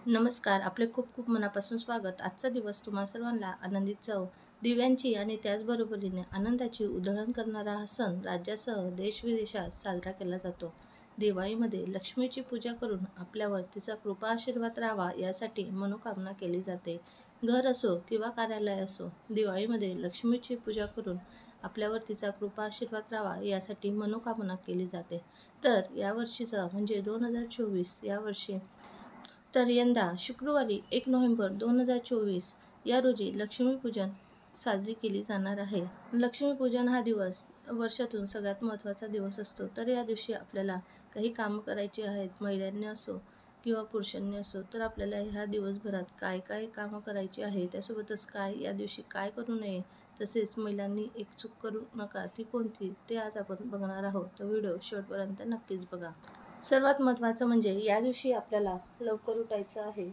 नमस्कार. आपले खूप खूप मनापासून स्वागत. आजचा दिवस तुम्हा सर्वांना आनंदित जावो. दिव्यांची आणि त्याचबरोबरीने आनंदाची उधळण करणारा हा सण राज्यासह देश-विदेशात साजरा केला जातो. दिवाळीमध्ये लक्ष्मीची पूजा करून आपल्यावर तिचा कृपा आशीर्वाद राहावा यासाठी मनोकामना केली जाते. घर असो किंवा कार्यालय असो, दिवाळीमध्ये लक्ष्मीची पूजा करून आपल्यावर तिचा कृपा आशीर्वाद राहावा यासाठी मनोकामना केली जाते. तर यावर्षीचा म्हणजे 2024 यावर्षी तर यंदा शुक्रवारी 1 नोव्हेंबर 2024 या रोजी लक्ष्मीपूजन साजरी केली जाणार आहे. लक्ष्मीपूजन हा दिवस वर्षातून सगळ्यात महत्त्वाचा दिवस असतो. तर या दिवशी आपल्याला काही कामं करायची आहेत, महिलांनी असो किंवा पुरुषांनी असो, तर आपल्याला ह्या दिवसभरात काय काय कामं करायची आहे, त्यासोबतच काय या दिवशी काय करू नये, तसेच महिलांनी एक चूक करू नका, ती कोणती ते आज आपण बघणार आहोत. तर व्हिडिओ शेवटपर्यंत नक्कीच बघा. सर्वात महत्त्वाचं म्हणजे या दिवशी आपल्याला लवकर उठायचं आहे.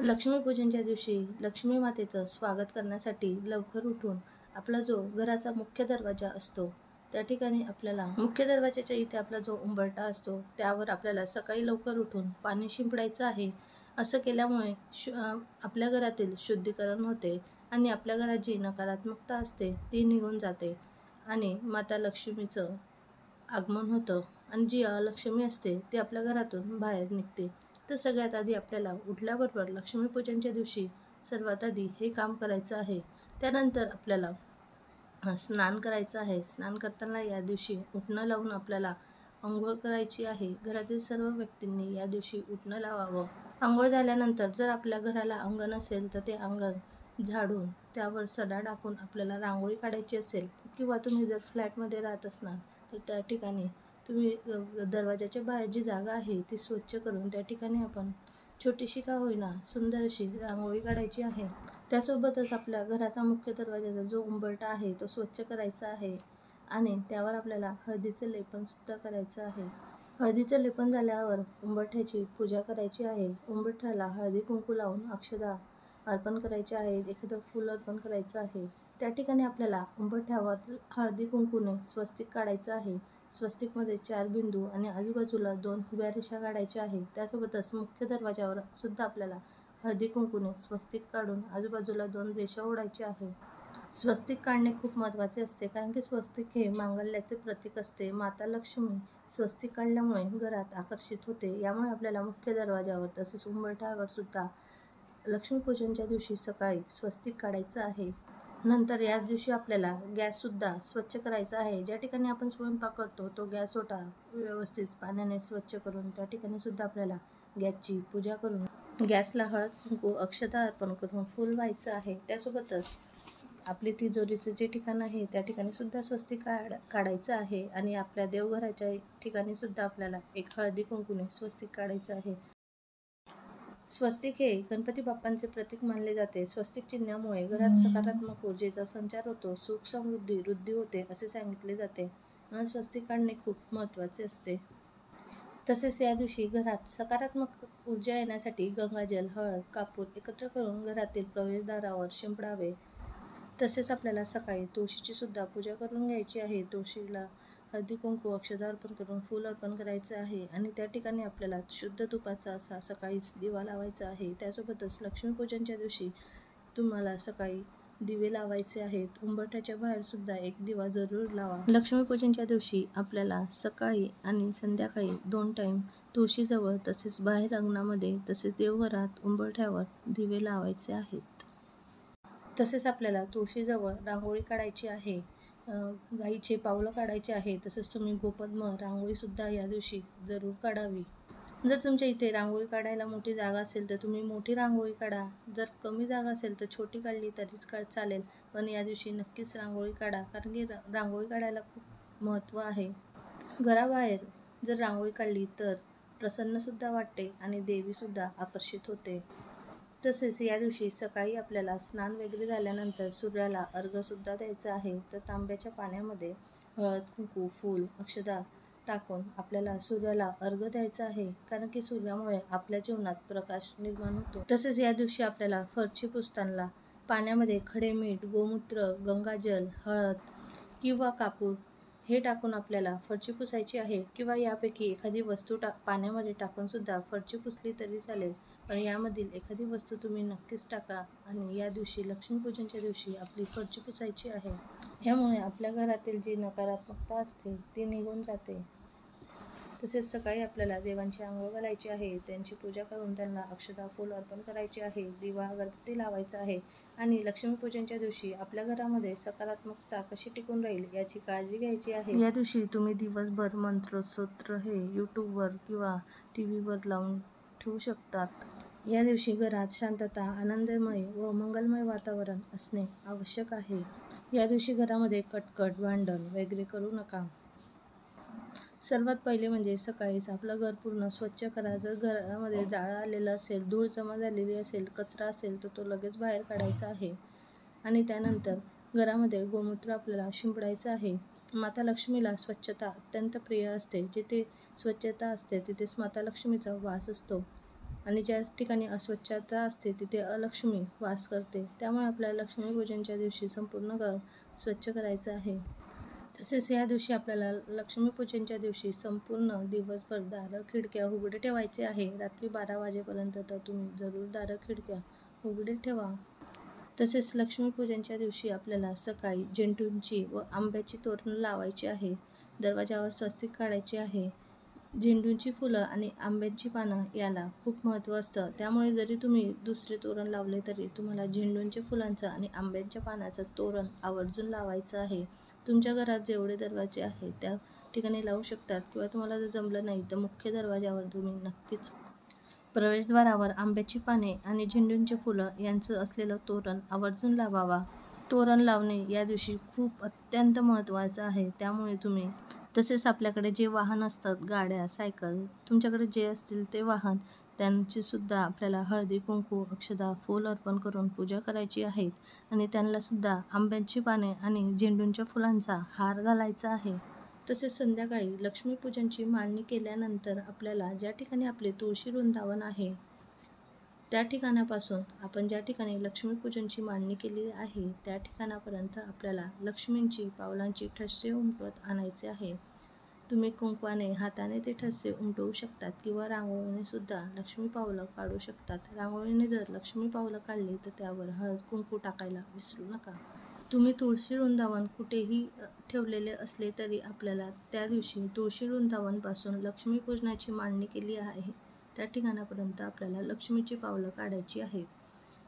लक्ष्मीपूजनच्या दिवशी लक्ष्मी मातेचं स्वागत करण्यासाठी लवकर उठून आपला जो घराचा मुख्य दरवाजा असतो त्या ठिकाणी आपल्याला मुख्य दरवाजाच्या इथे आपला जो उंबरठा असतो त्यावर आपल्याला सकाळी लवकर उठून पाणी शिंपडायचं आहे. असं केल्यामुळे आपल्या घरातील शुद्धीकरण होते आणि आपल्या घरात जी नकारात्मकता असते ती निघून जाते आणि माता लक्ष्मीचं आगमन होतं आणि जी अलक्ष्मी असते ती आपल्या घरातून बाहेर निघते. तर सगळ्यात आधी आपल्याला उठल्याबरोबर लक्ष्मीपूजनच्या दिवशी सर्वात आधी हे काम करायचं आहे. त्यानंतर आपल्याला स्नान करायचं आहे. स्नान करताना या दिवशी उटणं लावून आपल्याला अंघोळ करायची आहे. घरातील सर्व व्यक्तींनी या दिवशी उटणं लावावं. अंघोळ झाल्यानंतर जर आपल्या घराला अंगण असेल तर ते अंगण झाडून त्यावर सडा टाकून आपल्याला रांगोळी काढायची असेल किंवा तुम्ही जर फ्लॅटमध्ये राहत असणार तर त्या ठिकाणी तुम्ही दरवाजाच्या बाहेर जी जागा आहे ती स्वच्छ करून त्या ठिकाणी आपण छोटीशी का होईना सुंदर अशी रांगोळी काढायची आहे. त्यासोबतच आपल्या घराचा मुख्य दरवाजाचा जो उंबरठा आहे तो स्वच्छ करायचा आहे आणि त्यावर आपल्याला हळदीचं लेपनसुद्धा करायचं आहे. हळदीचं लेपन झाल्यावर उंबरठ्याची पूजा करायची आहे. उंबरठ्याला हळदी कुंकू लावून अक्षता अर्पण करायचे आहे. एखादं फूल अर्पण करायचं आहे. त्या ठिकाणी आपल्याला उंबरठ्यावर हळदी कुंकूने स्वस्तिक काढायचं आहे. स्वस्तिकमध्ये 4 बिंदू आणि आजूबाजूला 2 उभ्या रेषा काढायच्या आहे. त्यासोबतच मुख्य दरवाजावर सुद्धा आपल्याला हळदी कुंकूने स्वस्तिक काढून आजूबाजूला 2 रेषा ओढायच्या आहे. स्वस्तिक काढणे खूप महत्त्वाचे असते कारण की स्वस्तिक हे मांगल्याचे प्रतीक असते. माता लक्ष्मी स्वस्तिक काढल्यामुळे घरात आकर्षित होते. यामुळे आपल्याला मुख्य दरवाजावर तसेच उंबरठ्यावर सुद्धा लक्ष्मीपूजनच्या दिवशी सकाळी स्वस्तिक काढायचं आहे. नंतर याच दिवशी आपल्याला गॅससुद्धा स्वच्छ करायचा आहे. ज्या ठिकाणी आपण स्वयंपाक करतो तो गॅस ओटा व्यवस्थित पाण्याने स्वच्छ करून त्या ठिकाणी सुद्धा आपल्याला गॅसची पूजा करून गॅसला हळद कुंकू अक्षता अर्पण करून फूल व्हायचं आहे. त्यासोबतच आपली तिजोरीचं जे ठिकाण आहे त्या ठिकाणी सुद्धा स्वस्तिक काढायचं आहे आणि आपल्या देवघराच्या ठिकाणी सुद्धा आपल्याला एक हळदी कुंकूने स्वस्तिक काढायचं आहे. स्वस्तिक हे गणपती बाप्पांचे प्रतीक मानले जाते. स्वस्तिक चिन्हामुळे घरात सकारात्मक ऊर्जेचा संचार होतो, सुख समृद्धी वृद्धी होते असे सांगितले जाते आणि स्वस्तिक काढणे खूप महत्त्वाचे असते. तसेच या दिवशी घरात सकारात्मक ऊर्जा येण्यासाठी गंगाजल, हळद, कापूर एकत्र करून घरातील प्रवेशद्वारावर शिंपडावे. तसेच आपल्याला सकाळी तुळशीची सुद्धा पूजा करून घ्यायची आहे. तुळशीला हळदी कुंकू अक्षता अर्पण करून फूल अर्पण करायचं आहे आणि त्या ठिकाणी आपल्याला शुद्ध तुपाचा असा सकाळीच दिवा लावायचा आहे. त्यासोबतच लक्ष्मीपूजनच्या दिवशी तुम्हाला सकाळी दिवे लावायचे आहेत. उंबरठ्याच्या बाहेर सुद्धा एक दिवा जरूर लावा. लक्ष्मीपूजनच्या दिवशी आपल्याला सकाळी आणि संध्याकाळी 2 टाईम तुळशीजवळ तसेच बाहेर अंगणामध्ये तसेच देवघरात उंबरठ्यावर दिवे लावायचे आहेत. तसेच आपल्याला तुळशीजवळ रांगोळी काढायची आहे. गाईचे पावलं काढायचे आहे. तसेच तुम्ही गोपद्म रांगोळीसुद्धा या दिवशी जरूर काढावी. जर तुमच्या इथे रांगोळी काढायला मोठी जागा असेल तर तुम्ही मोठी रांगोळी काढा. जर कमी जागा असेल तर छोटी काढली तरीच चालेल. पण या दिवशी नक्कीच रांगोळी काढा कारण की रांगोळी काढायला खूप महत्त्व आहे. घराबाहेर जर रांगोळी काढली तर प्रसन्नसुद्धा वाटते आणि देवीसुद्धा आकर्षित होते. तसेच या दिवशी सकाळी आपल्याला स्नान वगैरे झाल्यानंतर सूर्याला अर्घ्यसुद्धा द्यायचं आहे. तर तांब्याच्या पाण्यामध्ये हळद, कुंकू, फूल, अक्षता टाकून आपल्याला सूर्याला अर्घ्य द्यायचं आहे कारण की सूर्यामुळे आपल्या जीवनात प्रकाश निर्माण होतो. तसेच या दिवशी आपल्याला फरशी पुसताना पाण्यामध्ये खडे मीठ, गोमूत्र, गंगाजल, हळद किंवा कापूर हे टाकून आपल्याला फरची पुसायची आहे किंवा यापैकी एखादी वस्तू पाण्यामध्ये टाकून सुद्धा फरची पुसली तरी चालेल. पण यामधील एखादी वस्तू तुम्ही नक्कीच टाका आणि या दिवशी लक्ष्मीपूजनच्या दिवशी आपली फरची पुसायची आहे. यामुळे आपल्या घरातील जी नकारात्मकता असते ती निघून जाते. तसेच सकाळी आपल्याला देवांची आंघोळ घालायची आहे, त्यांची पूजा करून त्यांना अक्षता फूल अर्पण करायचे आहे, दिवा अगरबत्ती लावायचा आहे आणि लक्ष्मीपूजनच्या दिवशी आपल्या घरामध्ये सकारात्मकता कशी टिकून राहील याची काळजी घ्यायची आहे. या दिवशी तुम्ही दिवसभर मंत्र स्तोत्र हे यूट्यूबवर किंवा टीव्हीवर लावून ठेवू शकतात. या दिवशी घरात शांतता, आनंदमय व मंगलमय वातावरण असणे आवश्यक आहे. या दिवशी घरामध्ये कटकट, भांडण वगैरे करू नका. सर्वात पहिले म्हणजे सकाळीच आपलं घर पूर्ण स्वच्छ करा. जर घरामध्ये जाळं आलेलं असेल, धूळ जमा झालेली असेल, कचरा असेल तर तो लगेच बाहेर काढायचा आहे. आणि त्यानंतर घरामध्ये गोमूत्र आपल्याला शिंपडायचं आहे. माता लक्ष्मीला स्वच्छता अत्यंत प्रिय असते. जिथे स्वच्छता असते तिथेच माता लक्ष्मीचा वास असतो आणि ज्या ठिकाणी अस्वच्छता असते तिथे अलक्ष्मी वास करते. त्यामुळे आपल्याला लक्ष्मीपूजनच्या दिवशी संपूर्ण घर स्वच्छ करायचं आहे. तसेच या दिवशी आपल्याला लक्ष्मीपूजनच्या दिवशी संपूर्ण दिवसभर दारं खिडक्या उघडे ठेवायचे आहे. रात्री 12 वाजेपर्यंत तर तुम्ही जरूर दारं खिडक्या उघडे ठेवा. तसेच लक्ष्मीपूजनच्या दिवशी आपल्याला सकाळी झेंडूंची व आंब्याची तोरणं लावायची आहे. दरवाजावर स्वस्तिक काढायचे आहे. झेंडूंची फुलं आणि आंब्याची पानं याला खूप महत्त्व असतं. त्यामुळे जरी तुम्ही दुसरे तोरण लावले तरी तुम्हाला झेंडूंच्या फुलांचं आणि आंब्याच्या पानाचं तोरण आवर्जून लावायचं आहे. तुमच्या घरात जेवढे दरवाजे आहेत त्या ठिकाणी लावू शकतात किंवा तुम्हाला जर जमलं नाही तर मुख्य दरवाजावर तुम्ही नक्कीच प्रवेशद्वारावर आंब्याची पाने आणि झेंडूंची फुलं यांचं असलेलं तोरण आवर्जून लावावा. तोरण लावणे या दिवशी खूप अत्यंत महत्त्वाचं आहे. त्यामुळे तुम्ही तसेच आपल्याकडे जे वाहन असतात, गाड्या, सायकल, तुमच्याकडे जे असतील ते वाहन त्यांची सुद्धा आपल्याला हळदी कुंकू अक्षता फूल अर्पण करून पूजा करायची आहे आणि त्यांना सुद्धा आंब्याची पाने आणि झेंडूंच्या फुलांचा हार घालायचा आहे. तसेच संध्याकाळी लक्ष्मीपूजनची मांडणी केल्यानंतर आपल्याला ज्या ठिकाणी आपले तुळशी वृंदावन आहे त्या ठिकाणापासून आपण ज्या ठिकाणी लक्ष्मीपूजनची मांडणी केली आहे त्या ठिकाणापर्यंत आपल्याला लक्ष्मींची पावलांची ठसे उमटवत आणायचे आहे. तुम्ही कुंकवाने हाताने ते ठसे उमटवू शकतात किंवा रांगोळीने सुद्धा लक्ष्मी पावलं काढू शकतात. रांगोळीने जर लक्ष्मी पावलं काढली तर त्यावर हळद कुंकू टाकायला विसरू नका. तुम्ही तुळशी वृंदावन कुठेही ठेवलेले असले तरी आपल्याला त्या दिवशी तुळशी वृंदावनपासून लक्ष्मीपूजनाची मांडणी केली आहे त्या ठिकाणापर्यंत आपल्याला लक्ष्मीची पावलं काढायची आहेत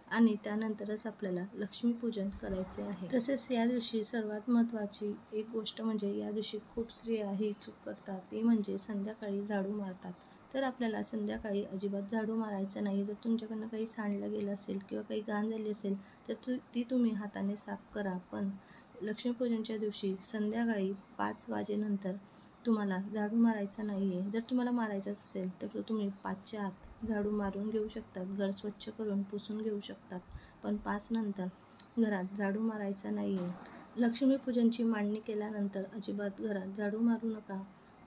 आणि त्यानंतरच आपल्याला लक्ष्मीपूजन करायचे आहे. तसेच या दिवशी सर्वात महत्त्वाची एक गोष्ट म्हणजे या दिवशी खूप स्त्रिया ही चूक करतात, ती म्हणजे संध्याकाळी झाडू मारतात. तर आपल्याला संध्याकाळी अजिबात झाडू मारायचं नाही. जर तुमच्याकडनं काही सांडलं गेलं असेल किंवा काही घाण झाली असेल तर ती तुम्ही हाताने साफ करा. पण लक्ष्मीपूजनच्या दिवशी संध्याकाळी 5 वाजेनंतर तुम्हाला झाडू मारायचा नाही आहे. जर तुम्हाला मारायचं असेल तर तुम्ही 5च्या आत झाडू मारून घेऊ शकतात, घर स्वच्छ करून पुसून घेऊ शकतात. पण 5 नंतर घरात झाडू मारायचा नाही आहे. लक्ष्मीपूजनची मांडणी केल्यानंतर अजिबात घरात झाडू मारू नका.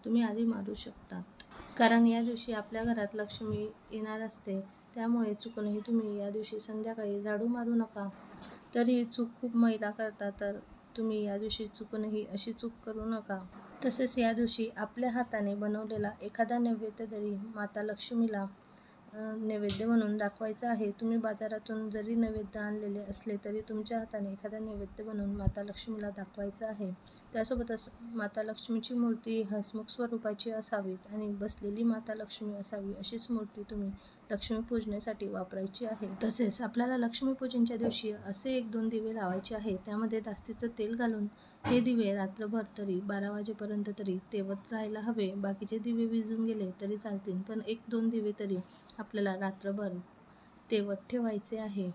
तुम्ही आधी मारू शकतात. कारण या दिवशी आपल्या घरात लक्ष्मी येणार असते. त्यामुळे चुकूनही तुम्ही या दिवशी संध्याकाळी झाडू मारू नका. तर ही चूक खूप महिला करतात, तर तुम्ही या दिवशी चुकूनही अशी चूक करू नका. तसेच या दिवशी आपल्या हाताने बनवलेला एखादा नैवेद्य तरी माता लक्ष्मीला नैवेद्य म्हणून दाखवायचा आहे. तुम्ही बाजारातून जरी नैवेद्य आणलेले असले तरी तुमच्या हाताने एखादा नैवेद्य बनवून माता लक्ष्मीला दाखवायचा आहे. त्यासोबतच माता लक्ष्मीची मूर्ती हसमुख स्वरूपाची असावीत आणि बसलेली माता लक्ष्मी असावी अशीच मूर्ती तुम्ही लक्ष्मीपूजनेसाठी वापरायची आहे. तसेच आपल्याला लक्ष्मीपूजनच्या दिवशी असे 1-2 दिवे लावायचे आहे. त्यामध्ये जास्तीचं तेल घालून हे दिवे रात्रभर तरी 12 वाजेपर्यंत तरी तेवत राहायला हवे. बाकीचे दिवे विझून गेले तरी चालतील, पण 1-2 दिवे तरी आपल्याला रात्रभर तेवत ठेवायचे आहे.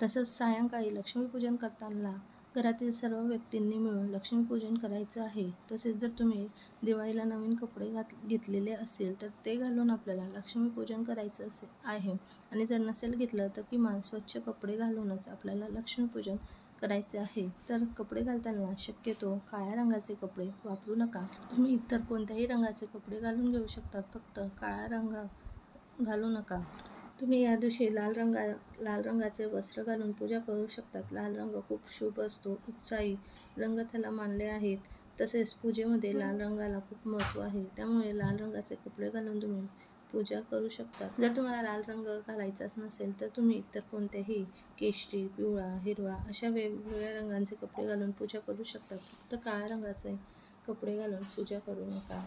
तसंच सायंकाळी लक्ष्मीपूजन करताना घरातील सर्व व्यक्तींनी मिळून लक्ष्मीपूजन करायचं आहे. तसेच जर तुम्ही दिवाळीला नवीन कपडे घेतलेले असेल तर ते घालून आपल्याला लक्ष्मीपूजन करायचं आहे आणि जर नसेल घेतलं तर किमान स्वच्छ कपडे घालूनच आपल्याला लक्ष्मीपूजन करायचे आहे. तर कपडे घालताना शक्यतो काळ्या रंगाचे कपडे वापरू नका. तुम्ही इतर कोणत्याही रंगाचे कपडे घालून घेऊ शकतात, फक्त काळा रंग घालू नका. तुम्ही या दिवशी लाल रंगाचे वस्त्र घालून पूजा करू शकतात. लाल रंग खूप शुभ असतो, उत्साही रंग त्याला मानले आहेत. तसेच पूजेमध्ये लाल रंगाला खूप महत्त्व आहे, त्यामुळे लाल रंगाचे कपडे घालून तुम्ही पूजा करू शकता. जर तुम्हाला लाल रंग घालायचाच नसेल तर तुम्ही इतर कोणत्याही केशरी, पिवळा, हिरवा अशा वेगवेगळ्या रंगांचे कपडे घालून पूजा करू शकता. फक्त काळ्या रंगाचे कपडे घालून पूजा करू नका.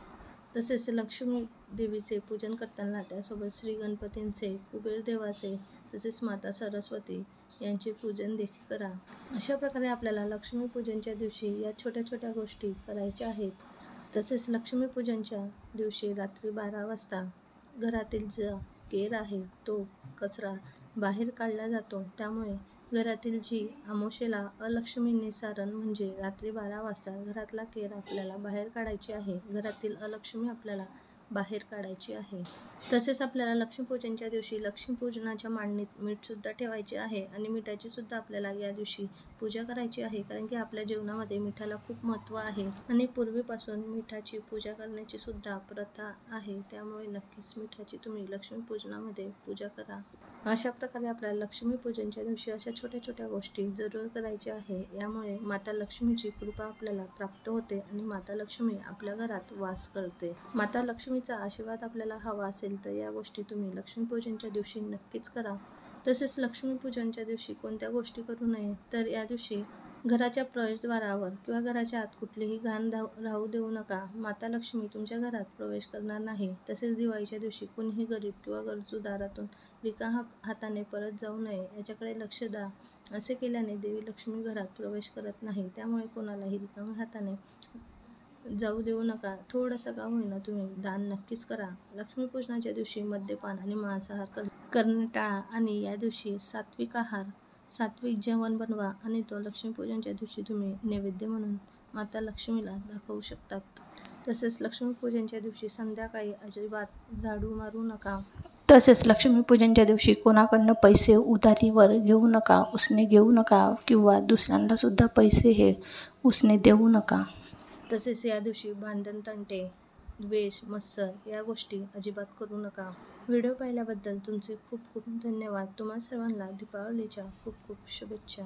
तसेच लक्ष्मी देवीचे पूजन करताना त्यासोबत श्री गणपतींचे, कुबेर देवाचे, तसेच माता सरस्वती यांचे पूजन देखील करा. अशा प्रकारे आपल्याला लक्ष्मीपूजनच्या दिवशी या छोट्या छोट्या गोष्टी करायच्या आहेत. तसेच लक्ष्मीपूजनच्या दिवशी रात्री 12 वाजता घरातील जो केर आहे तो कचरा बाहेर काढला जातो. त्यामुळे घरातील जी आमोशेला अलक्ष्मी निसारण म्हणजे रात्री 12 वाजता घरातला केर आपल्याला बाहेर काढायची आहे. घरातील अलक्ष्मी आपल्याला बाहेर काढायची आहे. तसेच आपल्याला लक्ष्मीपूजनच्या दिवशी लक्ष्मीपूजनाच्या मांडणीत मीठसुद्धा ठेवायचे आहे आणि मिठाची सुद्धा आपल्याला या दिवशी पूजा करायची आहे, कारण की आपल्या जीवनामध्ये मिठाला खूप महत्त्व आहे आणि पूर्वीपासून मिठाची पूजा करण्याची सुद्धा प्रथा आहे. त्यामुळे नक्कीच मिठाची तुम्ही लक्ष्मीपूजनामध्ये पूजा करा. अशा प्रकारे आपल्याला लक्ष्मीपूजनच्या दिवशी अशा छोट्या छोट्या गोष्टी जरूर करायच्या आहे. यामुळे माता लक्ष्मीची कृपा आपल्याला प्राप्त होते आणि माता लक्ष्मी आपल्या घरात वास करते. माता लक्ष्मीचा आशीर्वाद आपल्याला हवा असेल तर या गोष्टी तुम्ही लक्ष्मीपूजनच्या दिवशी नक्कीच करा. तसेच लक्ष्मीपूजनच्या दिवशी कोणत्या गोष्टी करू नये तर या दिवशी घराच्या प्रवेशद्वारावर किंवा घराच्या आत कुठलीही घाण राहू देऊ नका. माता लक्ष्मी तुमच्या घरात प्रवेश करणार नाही. तसेच दिवाळीच्या दिवशी कोणीही गरीब किंवा गरजू दारातून रिकाम्या हाताने परत जाऊ नये, याच्याकडे लक्ष द्या. असे केल्याने देवी लक्ष्मी घरात प्रवेश करत नाही. त्यामुळे कोणालाही रिकाम्या हाताने जाऊ देऊ नका. थोडंसं का होईना तुम्ही दान नक्कीच करा. लक्ष्मीपूजनाच्या दिवशी मद्यपान आणि मांसाहार करणे टाळा आणि या दिवशी सात्विक आहार, सात्विक जेवण बनवा आणि तो लक्ष्मीपूजनच्या दिवशी तुम्ही नैवेद्य म्हणून माता लक्ष्मीला दाखवू शकतात. तसेच लक्ष्मीपूजनच्या दिवशी संध्याकाळी अजिबात झाडू मारू नका. तसेच लक्ष्मीपूजनच्या दिवशी कोणाकडनं पैसे उधारीवर घेऊ नका, उसने घेऊ नका किंवा दुसऱ्यांना सुद्धा पैसे हे उसने देऊ नका. तसेच या दिवशी भांडण, तंटे, द्वेष, मत्सर या गोष्टी अजिबात करू नका. व्हिडिओ पाहिल्याबद्दल तुमचे खूप खूप धन्यवाद. तुम्हा सर्वांना दीपावलीच्या खूप खूप शुभेच्छा.